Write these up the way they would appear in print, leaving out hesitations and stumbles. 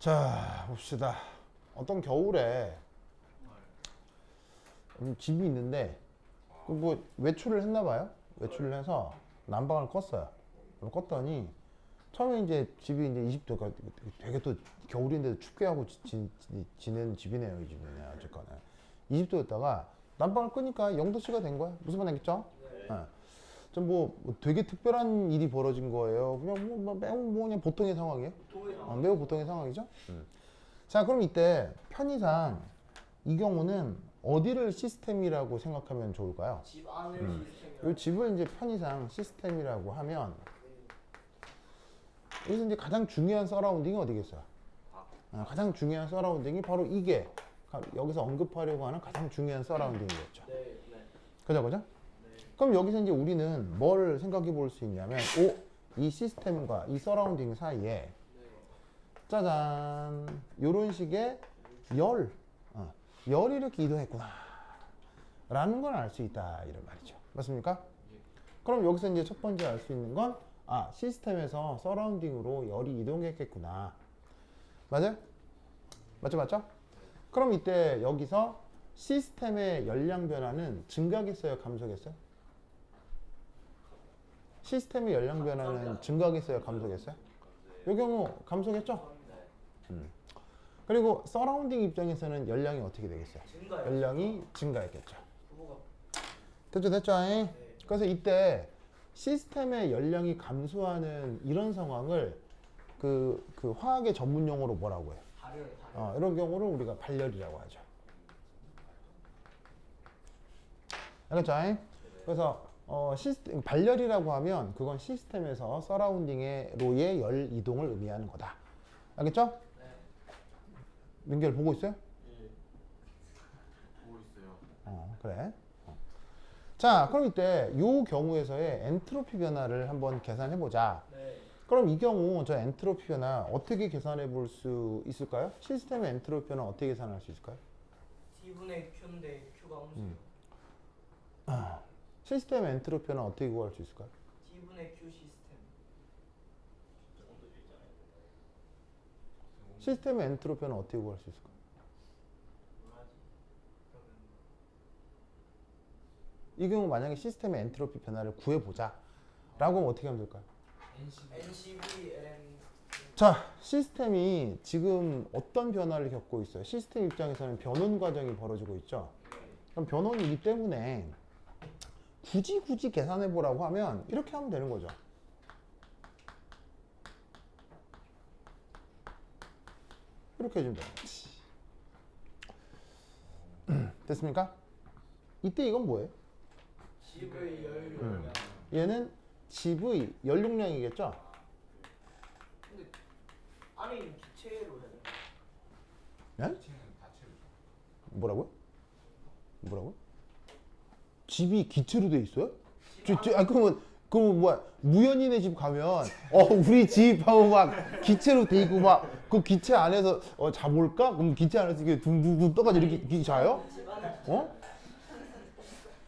자, 봅시다. 어떤 겨울에 집이 있는데 뭐 외출을 했나 봐요. 외출을 해서 난방을 껐어요. 껐더니 처음에 이제 집이 이제 20도가 되게 또 겨울인데도 춥게 하고 지내는 집이네요. 이 집은 어쨌거나 20도였다가 난방을 끄니까 0도씨가 된 거야. 무슨 말 알겠죠? 네. 좀뭐 되게 특별한 일이 벌어진 거예요. 그냥 매우 그냥 보통의 상황이에요. 매우 보통의 상황이죠. 자, 그럼 이때 편의상 이 경우는 어디를 시스템이라고 생각하면 좋을까요? 집 안을 이 집을 이제 편의상 시스템이라고 하면 여기서 이제 가장 중요한 서라운딩이 어디겠어요? 가장 중요한 서라운딩이 바로 이게 여기서 언급하려고 하는 가장 중요한 서라운딩이겠죠. 네, 네. 그죠, 그죠? 네. 그럼 여기서 이제 우리는 뭘 생각해 볼 수 있냐면, 이 시스템과 이 서라운딩 사이에, 네. 짜잔, 요런 식의 열이 이렇게 이동했구나. 라는 걸 알 수 있다. 이런 말이죠. 맞습니까? 그럼 여기서 이제 첫 번째 알 수 있는 건, 시스템에서 서라운딩으로 열이 이동했겠구나. 맞아요? 맞죠? 그럼 이때 여기서 시스템의 열량 변화는 증가겠어요? 감소겠어요? 시스템의 열량 변화는 증가겠어요? 감소겠어요? 이 경우 감소겠죠? 그리고 서라운딩 입장에서는 열량이 어떻게 되겠어요? 열량이 증가했겠죠. 됐죠? 그래서 이때 시스템의 열량이 감소하는 이런 상황을 그 화학의 전문 용어로 뭐라고 해요? 발열. 이런 경우를 우리가 발열이라고 하죠. 알겠죠? 그래서 발열이라고 하면 그건 시스템에서 서라운딩으로의 열 이동을 의미하는 거다. 알겠죠? 네. 민결 보고 있어요? 예. 보고 있어요. 그래. 자, 그럼 이때 이 경우에서의 엔트로피 변화를 한번 계산해 보자. 네. 그럼 이 경우 저 엔트로피 변화 어떻게 계산해 볼 수 있을까요? 시스템의 엔트로피 변화 어떻게 계산할 수 있을까요? T분의 Q인데 Q가 함수요. 시스템의 엔트로피 변화 어떻게 구할 수 있을까요? T분의 Q 시스템. 시스템의 엔트로피 변화 어떻게 구할 수 있을까요? 뭐라지? 그러면 이 경우 만약에 시스템의 엔트로피 변화를 구해보자 라고 하면 어떻게 하면 될까요? NCV LM. 자, 시스템이 지금 어떤 변화를 겪고 있어요? 시스템 입장에서는 변온 과정이 벌어지고 있죠. 그럼 변온이기 때문에 굳이 계산해 보라고 하면 이렇게 하면 되는 거죠. 이렇게 해주면 되는 거지. 됐습니까? 이때 이건 뭐예요? 집의 열용. 얘는 집의 연용량이겠죠? 근데 안에 있는 기체로 해야 돼. 네? 치는 다 채우죠. 뭐라고요? 집이 기체로 돼 있어요? 그러면 뭐야, 무연이네 집 가면 우리 집 하고 막 기체로 돼 있고 막 그 기체 안에서 자볼까? 그럼 기체 안에서 이렇게 둥둥둥 떠가지고 이렇게 자요? 집 안은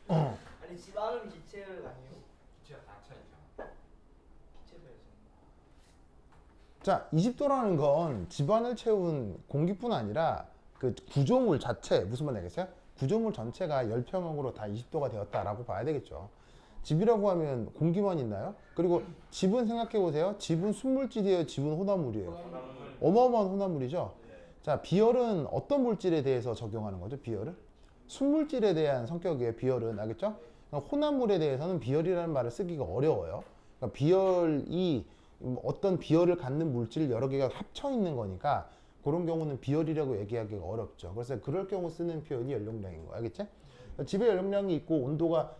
아니 집 안은 기체 아니에요? 기체가 다 차있잖아. 기체배에서. 자, 20도라는 건 집안을 채운 공기뿐 아니라 그 구조물 자체, 무슨 말 알겠어요? 구조물 전체가 열평형으로 다 20도가 되었다라고 봐야 되겠죠. 집이라고 하면 공기만 있나요? 그리고 집은 생각해 보세요. 집은 순물질이에요? 집은 혼합물이에요? 어마어마한 혼합물이죠. 자, 비열은 어떤 물질에 대해서 적용하는 거죠? 비열은? 순물질에 대한 성격이에요. 비열은. 알겠죠? 그러니까 혼합물에 대해서는 비열이라는 말을 쓰기가 어려워요. 그러니까 비열이 어떤 비열을 갖는 물질 여러 개가 합쳐 있는 거니까 그런 경우는 비열이라고 얘기하기가 어렵죠. 그래서 그럴 경우 쓰는 표현이 연용량인 거 알겠지? 집에 연용량이 있고 온도가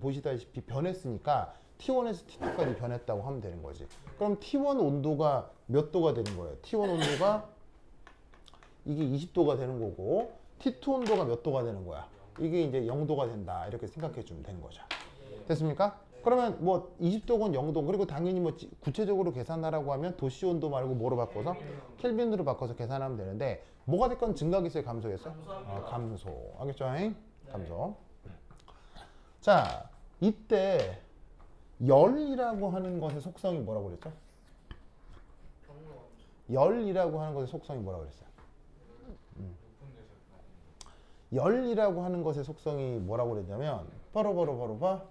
보시다시피 변했으니까 T1에서 T2까지 변했다고 하면 되는 거지. 그럼 T1 온도가 몇 도가 되는 거예요? T1 온도가 이게 20도가 되는 거고 T2 온도가 몇 도가 되는 거야? 이게 이제 0도가 된다. 이렇게 생각해 주면 되는 거죠. 됐습니까? 그러면 뭐 20도건 0도, 그리고 당연히 뭐 구체적으로 계산하라고 하면 도시 온도 말고 뭐로 바꿔서 켈빈으로 바꿔서 계산하면 되는데 뭐가 됐건 증가겠어요, 감소겠어요? 감소. 알겠죠? 감소. 자, 이때 열이라고 하는 것의 속성이 뭐라고 그랬죠? 열이라고 하는 것의 속성이 뭐라고 그랬어요? 높은 데서 열이라고 하는 것의 속성이 뭐라고 그랬냐면 바로 봐.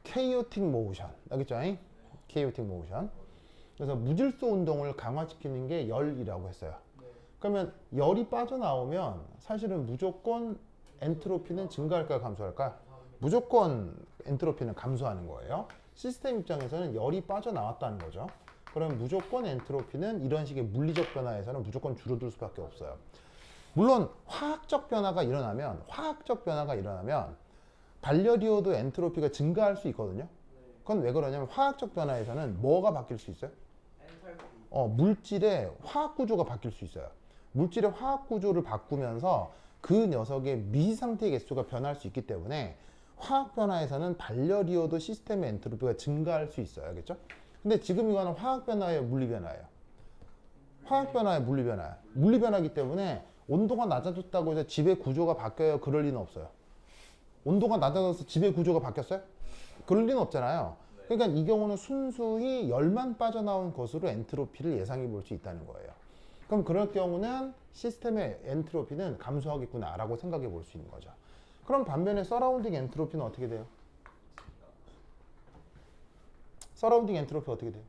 chaotic motion. 알겠죠? chaotic motion. 그래서 무질서 운동을 강화시키는 게 열이라고 했어요. 그러면 열이 빠져나오면 사실은 무조건 엔트로피는 증가할까요? 감소할까요? 무조건 엔트로피는 감소하는 거예요. 시스템 입장에서는 열이 빠져나왔다는 거죠. 그럼 무조건 엔트로피는 이런 식의 물리적 변화에서는 무조건 줄어들 수밖에 없어요. 물론 화학적 변화가 일어나면 반려리오도 엔트로피가 증가할 수 있거든요. 그건 왜 그러냐면 화학적 변화에서는 뭐가 바뀔 수 있어요? 물질의 화학 구조가 바뀔 수 있어요. 물질의 화학 구조를 바꾸면서 그 녀석의 미시 상태의 개수가 변할 수 있기 때문에 화학 변화에서는 반려리오도 시스템의 엔트로피가 증가할 수 있어요. 알겠죠? 근데 지금 이거는 화학 변화예요, 물리 변화예요? 화학 변화예요, 물리 변화예요. 물리 변화이기 때문에 온도가 낮아졌다고 해서 집의 구조가 바뀌어요? 그럴 리는 없어요. 온도가 낮아져서 집의 구조가 바뀌었어요? 그럴 리는 없잖아요. 그러니까 이 경우는 순수히 열만 빠져나온 것으로 엔트로피를 예상해 볼 수 있다는 거예요. 그럼 그럴 경우는 시스템의 엔트로피는 감소하겠구나 라고 생각해 볼 수 있는 거죠. 그럼 반면에 서라운딩 엔트로피는 어떻게 돼요? 서라운딩 엔트로피 어떻게 돼요?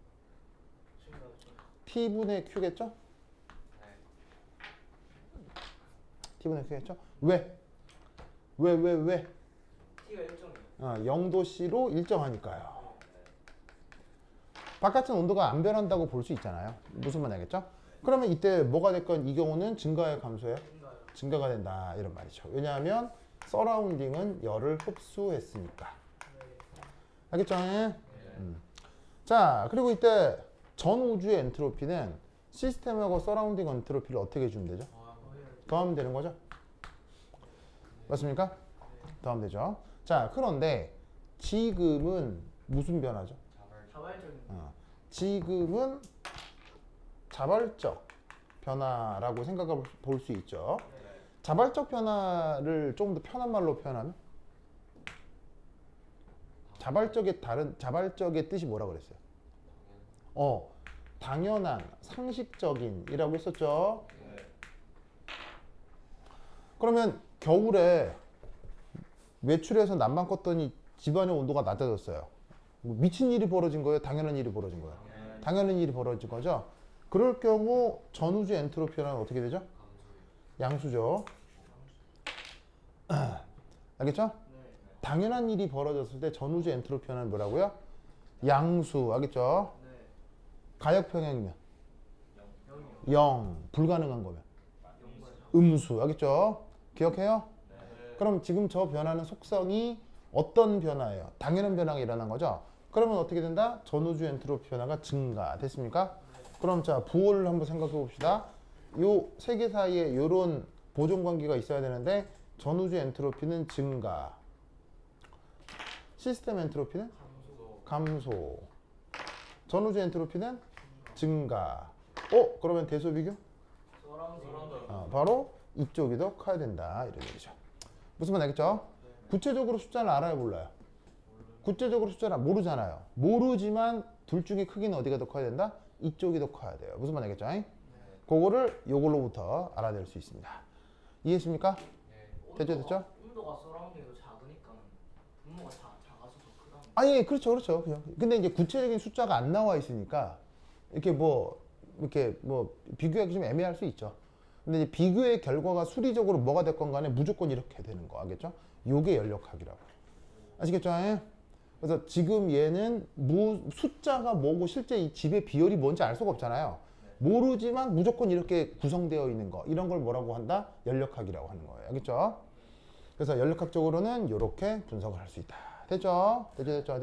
T분의 Q겠죠? T분의 Q겠죠? 왜? T가 1점이에요. 0도C로 일정하니까요. 바깥은 온도가 안 변한다고 볼 수 있잖아요. 무슨 말 알겠죠? 그러면 이때 뭐가 됐건 이 경우는 증가예요, 감소예요? 증가가 된다 이런 말이죠. 왜냐하면 서라운딩은 열을 흡수했으니까. 알겠죠? 자, 그리고 이때 전 우주의 엔트로피는 시스템하고 서라운딩 엔트로피를 어떻게 주면 되죠? 더하면 되는 거죠? 맞습니까? 더하면 되죠. 자, 그런데 지금은 무슨 변화죠? 자발적인. 지금은 자발적 변화라고 생각해 볼 수 있죠. 자발적 변화를 조금 더 편한 말로 표현하면 자발적의 뜻이 뭐라고 그랬어요? 당연한, 상식적인이라고 했었죠. 그러면 겨울에 외출해서 난방 껐더니 집안의 온도가 낮아졌어요. 뭐 미친 일이 벌어진 거예요? 당연한 일이 벌어진 거예요? 당연한 일이 벌어진 거죠. 그럴 경우 전우주 엔트로피는 어떻게 되죠? 양수죠. 알겠죠? 당연한 일이 벌어졌을 때 전우주 엔트로피는 뭐라고요? 양수. 알겠죠? 가역평형이면 0. 불가능한 거면 음수. 알겠죠? 기억해요? 그럼 지금 저 변화는 속성이 어떤 변화예요? 당연한 변화가 일어난 거죠? 그러면 어떻게 된다? 전우주 엔트로피 변화가 증가됐습니까? 그럼 자, 부호를 한번 생각해 봅시다. 요 세 개 사이에 요런 보존 관계가 있어야 되는데 전우주 엔트로피는 증가. 시스템 엔트로피는 감소. 전우주 엔트로피는 증가. 그러면 대소 비교? 바로 이쪽이 더 커야 된다. 이런 얘기죠. 무슨 말 알겠죠? 구체적으로 숫자를 알아요, 몰라요? 구체적으로 숫자를 모르잖아요. 모르지만 둘 중에 크기는 어디가 더 커야 된다? 이쪽이 더 커야 돼요. 무슨 말 알겠죠? 그거를 요걸로부터 알아낼 수 있습니다. 이해했습니까? 됐죠? 온도가 서라운딩도 작으니까 분모가 작아서 더 크다. 아니, 그렇죠. 그냥. 근데 이제 구체적인 숫자가 안 나와 있으니까 이렇게 뭐 비교하기 좀 애매할 수 있죠. 근데 이제 비교의 결과가 수리적으로 뭐가 됐건 간에 무조건 이렇게 되는 거 알겠죠? 요게 연력학이라고. 아시겠죠? 그래서 지금 얘는 숫자가 뭐고 실제 이 집의 비율이 뭔지 알 수가 없잖아요. 모르지만 무조건 이렇게 구성되어 있는 거 이런 걸 뭐라고 한다? 연력학이라고 하는 거예요. 알겠죠? 그래서 연력학적으로는 이렇게 분석을 할 수 있다. 됐죠? 됐죠?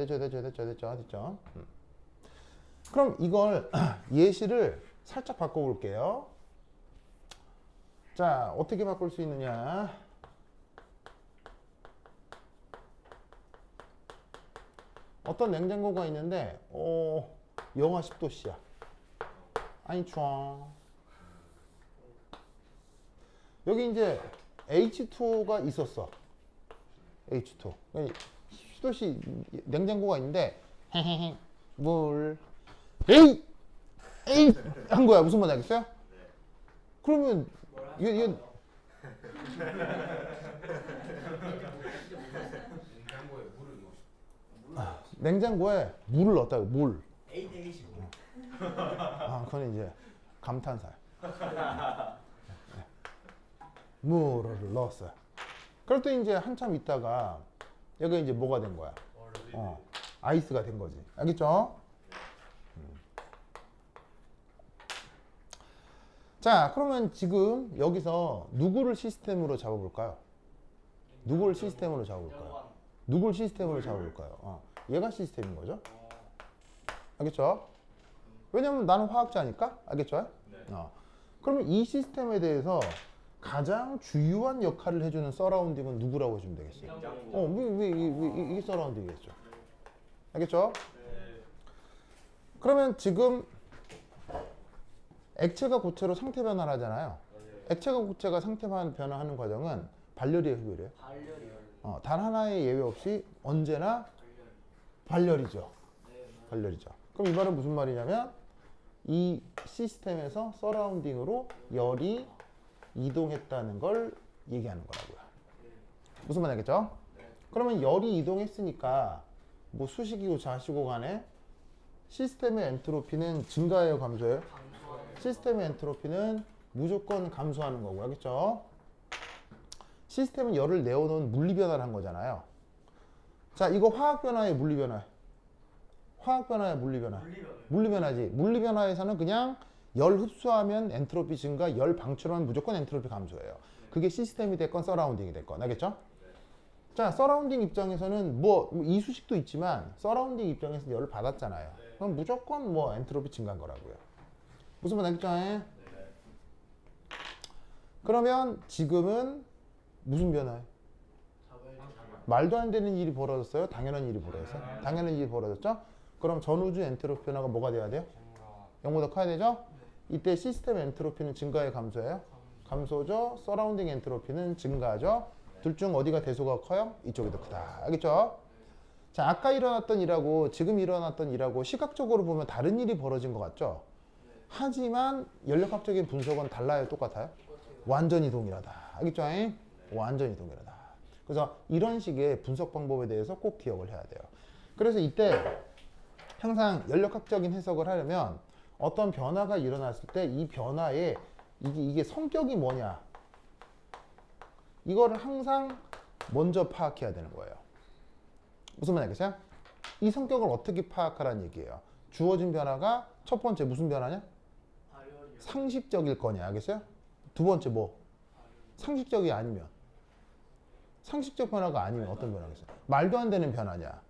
그럼 이걸 예시를 살짝 바꿔볼게요. 자, 어떻게 바꿀 수 있느냐? 어떤 냉장고가 있는데 영하 10도씨야. 아니 추워. 여기 이제 H2O가 있었어. H2O. 10도씨 냉장고가 있는데 헤헤헤 물 에이 에이 한 거야. 무슨 말 알겠어요? 그러면 얘 냉장고에 물을 넣으시고 냉장고에 물을 넣었다고. 물. A 대기식. 그건 이제 감탄사. 물을 넣었어요. 그럴 때 이제 한참 있다가 여기 이제 뭐가 된 거야? 아이스가 된 거지. 알겠죠? 자, 그러면 지금 여기서 누구를 시스템으로 잡아볼까요? 누구를 시스템으로 잡아볼까요? 누굴 시스템으로 잡아볼까요? 얘가 시스템인 거죠? 알겠죠? 왜냐면 나는 화학자니까? 알겠죠? 그러면 이 시스템에 대해서 가장 주요한 역할을 해주는 서라운딩은 누구라고 해주면 되겠어요? 이게 서라운딩이겠죠. 알겠죠? 그러면 지금 액체가 고체로 상태 변화를 하잖아요. 액체가 고체가 상태 변화하는 과정은 발열이에요, 흡열이에요? 발열이요. 단 하나의 예외 없이 언제나 발열이죠. 발열이죠. 그럼 이 말은 무슨 말이냐면 이 시스템에서 서라운딩으로 열이 이동했다는 걸 얘기하는 거라고요. 무슨 말 알겠죠? 그러면 열이 이동했으니까 뭐 수식이고 자식이고 간에 시스템의 엔트로피는 증가해요, 감소해요? 시스템의 엔트로피는 무조건 감소하는 거고, 알겠죠? 시스템은 열을 내어놓은 물리 변화를 한 거잖아요. 자, 이거 화학 변화에 물리 변화. 화학 변화에 물리 변화. 물리 변화지. 물리 변화에서는 그냥 열 흡수하면 엔트로피 증가, 열 방출하면 무조건 엔트로피 감소예요. 그게 시스템이 됐건 서라운딩이 됐건, 알겠죠? 자, 서라운딩 입장에서는 뭐 이 수식도 있지만 서라운딩 입장에서 열을 받았잖아요. 그럼 무조건 뭐 엔트로피 증가한 거라고요. 무슨 말 알겠죠? 그러면 지금은 무슨 변화예요? 말도 안 되는 일이 벌어졌어요? 당연한 일이 벌어졌어요? 당연한 일이 벌어졌죠? 그럼 전우주 엔트로피 변화가 뭐가 돼야 돼요? 0보다 커야 되죠? 이때 시스템 엔트로피는 증가해 감소해요? 감소죠. 서라운딩 엔트로피는 증가하죠. 둘 중 어디가 대소가 커요? 이쪽이 더 크다. 알겠죠? 자, 아까 일어났던 일하고 지금 일어났던 일하고 시각적으로 보면 다른 일이 벌어진 것 같죠? 하지만 연력학적인 분석은 달라요? 똑같아요? 완전히 동일하다. 알겠죠? 완전히 동일하다. 그래서 이런 식의 분석 방법에 대해서 꼭 기억을 해야 돼요. 그래서 이때 항상 연력학적인 해석을 하려면 어떤 변화가 일어났을 때 이 변화의 이게 성격이 뭐냐, 이거를 항상 먼저 파악해야 되는 거예요. 무슨 말 알겠어요? 이 성격을 어떻게 파악하라는 얘기예요. 주어진 변화가 첫 번째 무슨 변화냐? 상식적일 거냐, 알겠어요? 두 번째 뭐? 상식적이 아니면, 상식적 변화가 아니면 어떤 변화겠어요? 말도 안 되는 변화냐?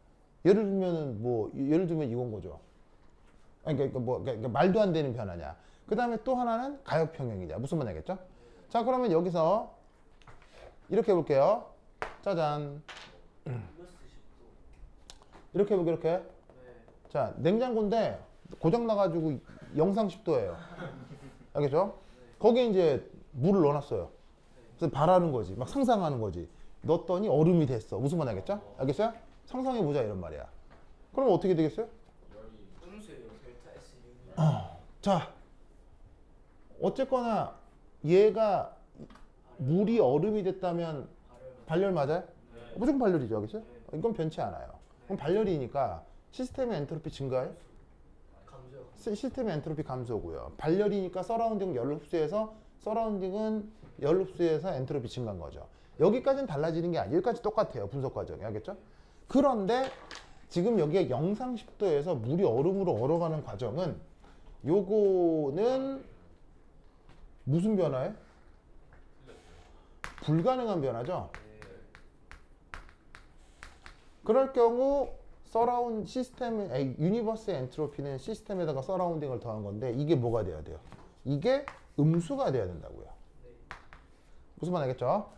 예를 들면은 뭐, 예를 들면 이건 거죠. 그러니까 말도 안 되는 변화냐? 그 다음에 또 하나는 가역평형이냐? 무슨 말 알겠죠? 자, 그러면 여기서 이렇게 해볼게요. 짜잔. 이렇게 해볼게요, 이렇게. 자, 냉장고인데 고장 나가지고 영상 10도예요. 알겠죠? 거기에 이제 물을 넣어놨어요. 그래서 바라는 거지. 막 상상하는 거지. 넣었더니 얼음이 됐어. 무슨 말 알겠죠? 알겠어요? 상상해보자 이런 말이야. 그럼 어떻게 되겠어요? 음수예요. 델타 S 자, 어쨌거나 얘가 물이 얼음이 됐다면 발열 맞아요? 무조건 발열이죠. 알겠어요? 이건 변치 않아요. 그럼 발열이니까 시스템의 엔트로피 증가해요? 감소. 시스템의 엔트로피 감소고요. 발열이니까 서라운딩 열을 흡수해서 서라운딩은 열 흡수해서 엔트로피 증가한 거죠. 여기까지는 달라지는 게 아니에요. 여기까지 똑같아요. 분석 과정이. 알겠죠? 그런데 지금 여기에 영상 10도에서 물이 얼음으로 얼어가는 과정은 요거는 무슨 변화예요? 불가능한 변화죠. 그럴 경우 서라운드 시스템의 유니버스의 엔트로피는 시스템에다가 서라운딩을 더한 건데 이게 뭐가 돼야 돼요? 이게 음수가 돼야 된다고요. 무슨 말 알겠죠?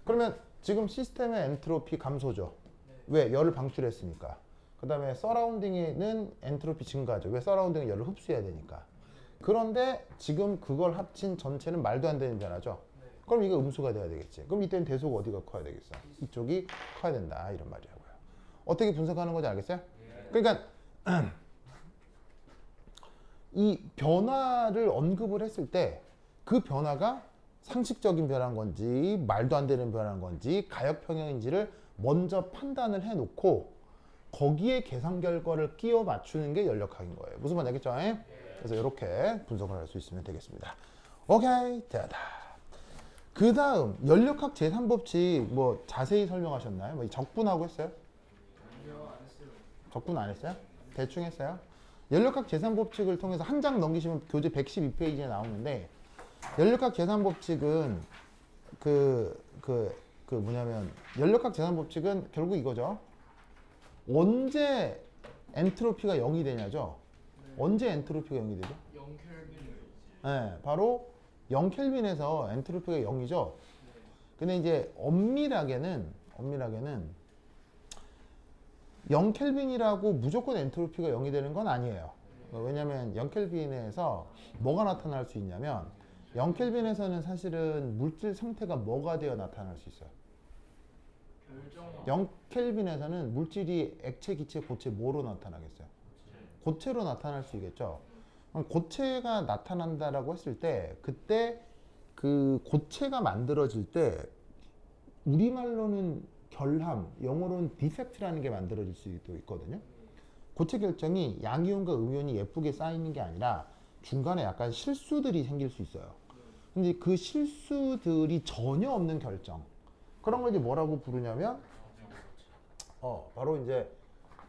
그러면 지금 시스템의 엔트로피 감소죠. 왜? 열을 방출했으니까. 그 다음에 서라운딩에는 엔트로피 증가죠. 왜? 서라운딩은 열을 흡수해야 되니까. 그런데 지금 그걸 합친 전체는 말도 안 되는 변화죠. 그럼 이게 음수가 돼야 되겠지. 그럼 이때는 대소가 어디가 커야 되겠어? 이쪽이 커야 된다. 이런 말이라고요. 어떻게 분석하는 건지 알겠어요? 그러니까 이 변화를 언급을 했을 때 그 변화가 상식적인 변화인 건지 말도 안 되는 변화인 건지 가역평형인지를 먼저 판단을 해놓고 거기에 계산 결과를 끼워 맞추는 게 연력학인 거예요. 무슨 말인지 알겠죠? 그래서 이렇게 분석을 할 수 있으면 되겠습니다. 오케이, 됐다. 그 다음 연력학 제3법칙 뭐 자세히 설명하셨나요? 뭐 적분하고 했어요? 적분 안 했어요? 대충 했어요? 연력학 제3법칙을 통해서 한 장 넘기시면 교재 112페이지에 나오는데 연력학 제3법칙은 뭐냐면 연력학 제3법칙은 결국 이거죠. 언제 엔트로피가 0이 되냐죠. 언제 엔트로피가 0이 되죠? 0켈빈을 네, 바로 0켈빈에서 엔트로피가 0이죠. 근데 이제 엄밀하게는 0켈빈이라고 무조건 엔트로피가 0이 되는 건 아니에요. 왜냐면 0켈빈에서 뭐가 나타날 수 있냐면 0켈빈에서는 사실은 물질 상태가 뭐가 되어 나타날 수 있어요. 결정 0켈빈에서는 물질이 액체, 기체, 고체 뭐로 나타나겠어요? 고체로 나타날 수 있겠죠. 그럼 고체가 나타난다라고 했을 때 그때 그 고체가 만들어질 때 우리말로는 결함, 영어로는 디펙트라는 게 만들어질 수도 있거든요. 고체 결정이 양이온과 음이온이 예쁘게 쌓이는 게 아니라 중간에 약간 실수들이 생길 수 있어요. 근데 그 실수들이 전혀 없는 결정, 그런 걸 이제 뭐라고 부르냐면 바로 이제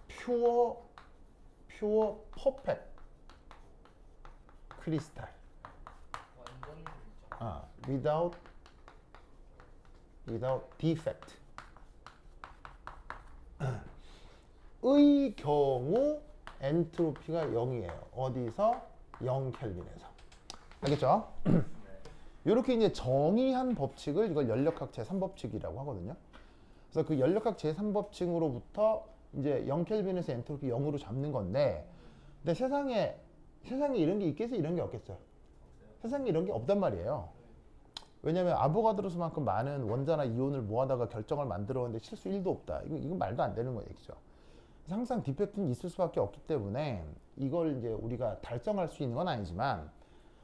pure perfect 크리스탈. 완전 결정 without defect 의 경우 엔트로피가 0이에요. 어디서? 0켈빈에서. 알겠죠? 이렇게 이제 정의한 법칙을 이걸 연력학 제3법칙이라고 하거든요. 그래서 그 연력학 제3법칙으로부터 이제 0켈빈에서 엔트로피 0으로 잡는 건데, 근데 세상에 이런 게 있겠어요? 이런 게 없겠어요? 세상에 이런 게 없단 말이에요. 왜냐면 아보가드로스만큼 많은 원자나 이온을 모아다가 결정을 만들었는데 실수 1도 없다. 이건 말도 안 되는 거예요. 그죠? 그래서 항상 디펙트는 있을 수밖에 없기 때문에 이걸 이제 우리가 달성할 수 있는 건 아니지만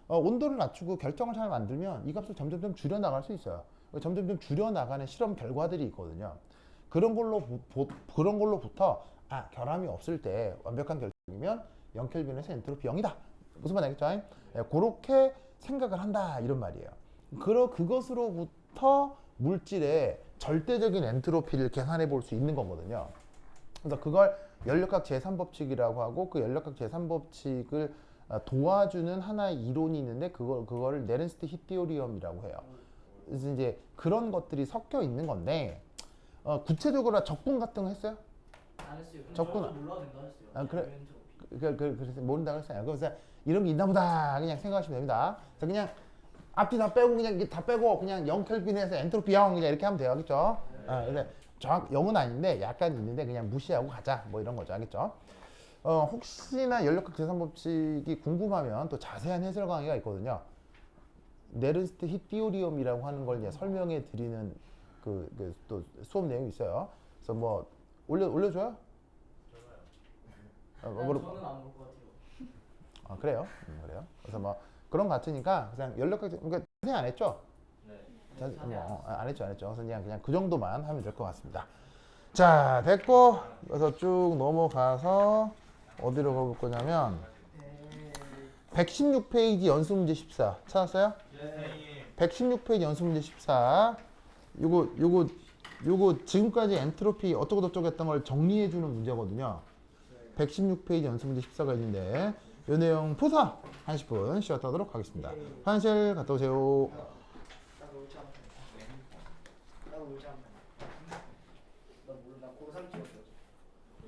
온도를 낮추고 결정을 잘 만들면 이 값을 점점 줄여 나갈 수 있어요. 점점 줄여 나가는 실험 결과들이 있거든요. 그런 걸로부터 결함이 없을 때 완벽한 결정이면 0켈빈에서 엔트로피 0이다. 무슨 말 알겠죠? 그렇게 생각을 한다 이런 말이에요. 그것으로부터 물질의 절대적인 엔트로피를 계산해 볼 수 있는 거거든요. 그래서 그걸 연력학 제3법칙이라고 하고 그 연력학 제3법칙을 도와주는 하나의 이론이 있는데 그거를 네른스트 히티오리엄이라고 해요. 그래서 이제 그런 것들이 섞여 있는 건데 구체적으로 적분 같은 거 했어요? 안 했어요. 적분 몰라도 된다 했어요. 그래? 엔트로피. 그래서 모른다고 했어요. 그래서 이런 게 있나 보다 그냥 생각하시면 됩니다. 그래서 그냥 앞뒤 다 빼고 그냥 이게 다 빼고 그냥 0켈빈에서 엔트로피 0 그냥 이렇게 하면 돼요. 알겠죠? 근데 정확 0은 아닌데 약간 있는데 그냥 무시하고 가자 뭐 이런 거죠. 알겠죠? 혹시나 연력학 제3법칙이 궁금하면 또 자세한 해설 강의가 있거든요. 네른스트 히티오리엄이라고 하는 걸 이제 설명해 드리는 또 수업 내용이 있어요. 그래서 뭐 올려줘요? 저는 안 볼 것 같아요. 그래요? 그래요. 그래서 뭐 그런 거 같으니까 그냥 연락할 때 그러니까 자세히 안 했죠? 네. 안 했죠. 그래서 그냥 그 정도만 하면 될 것 같습니다. 자, 됐고 그래서 쭉 넘어가서 어디로 가볼 거냐면 116페이지 연습문제 14 찾았어요? 네. 116페이지 연습문제 14 요거 지금까지 엔트로피 어쩌고저쩌고 했던 걸 정리해 주는 문제거든요. 116페이지 연습문제 14가 있는데 요 내용 푸사 10분 쉬었다 하도록 하겠습니다. 화장실 갔다 오세요. 나도 울지 않다.